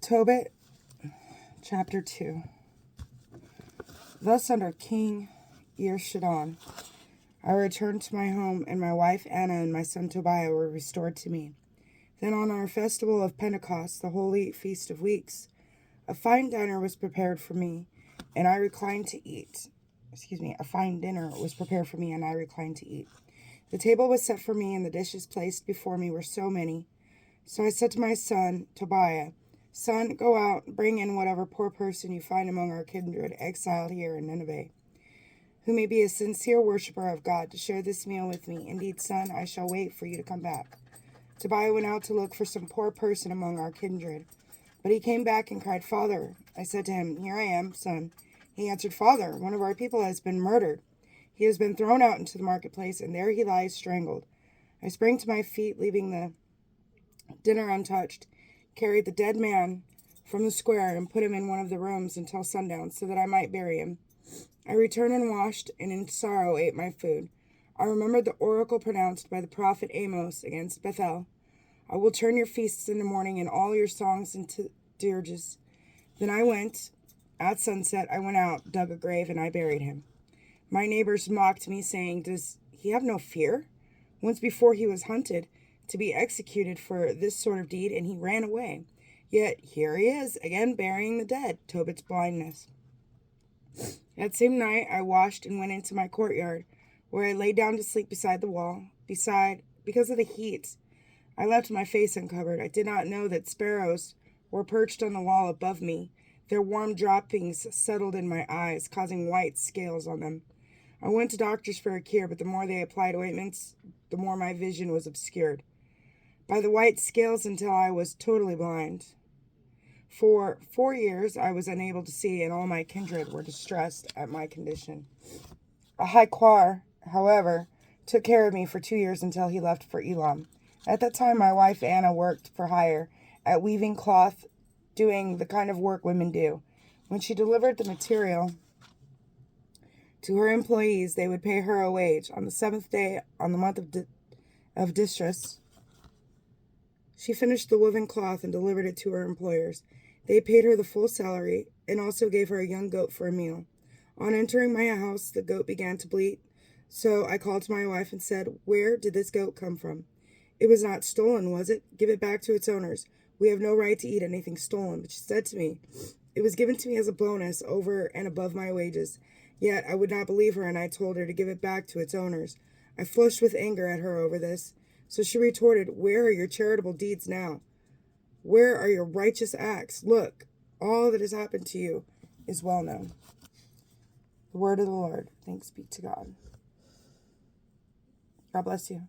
Tobit Chapter 2. Thus under King Shadon, I returned to my home, and my wife Anna and my son Tobiah were restored to me. Then on our festival of Pentecost, the holy feast of weeks, a fine dinner was prepared for me, and I reclined to eat. A fine dinner was prepared for me, and I reclined to eat. The table was set for me, and the dishes placed before me were so many. So I said to my son Tobiah, "Son, go out, bring in whatever poor person you find among our kindred exiled here in Nineveh, who may be a sincere worshiper of God, to share this meal with me. Indeed, son, I shall wait for you to come back." Tobiah went out to look for some poor person among our kindred. But he came back and cried, "Father." I said to him, "Here I am, son." He answered, "Father, one of our people has been murdered. He has been thrown out into the marketplace, and there he lies strangled." I sprang to my feet, leaving the dinner untouched, carried the dead man from the square, and put him in one of the rooms until sundown, so that I might bury him. I returned and washed, and in sorrow ate my food. I remembered the oracle pronounced by the prophet Amos against Bethel: "I will turn your feasts into mourning, and all your songs into dirges." Then at sunset, I went out, dug a grave, and I buried him. My neighbors mocked me, saying, "Does he have no fear? Once before he was hunted to be executed for this sort of deed, and he ran away. Yet here he is, again burying the dead." Tobit's blindness. That same night I washed and went into my courtyard, where I lay down to sleep beside the wall. Because of the heat, I left my face uncovered. I did not know that sparrows were perched on the wall above me. Their warm droppings settled in my eyes, causing white scales on them. I went to doctors for a cure, but the more they applied ointments, the more my vision was obscured by the white scales until I was totally blind. For 4 years I was unable to see, and all my kindred were distressed at my condition. A Haquar, however, took care of me for 2 years until he left for Elam. At that time my wife Anna worked for hire at weaving cloth, doing the kind of work women do. When she delivered the material to her employees, they would pay her a wage. On the 7th day on the month of distress, she finished the woven cloth and delivered it to her employers. They paid her the full salary and also gave her a young goat for a meal. On entering my house, the goat began to bleat. So I called to my wife and said, "Where did this goat come from? It was not stolen, was it? Give it back to its owners. We have no right to eat anything stolen." But she said to me, "It was given to me as a bonus over and above my wages." Yet I would not believe her, and I told her to give it back to its owners. I flushed with anger at her over this. So she retorted, "Where are your charitable deeds now? Where are your righteous acts? Look, all that has happened to you is well known." The word of the Lord. Thanks be to God. God bless you.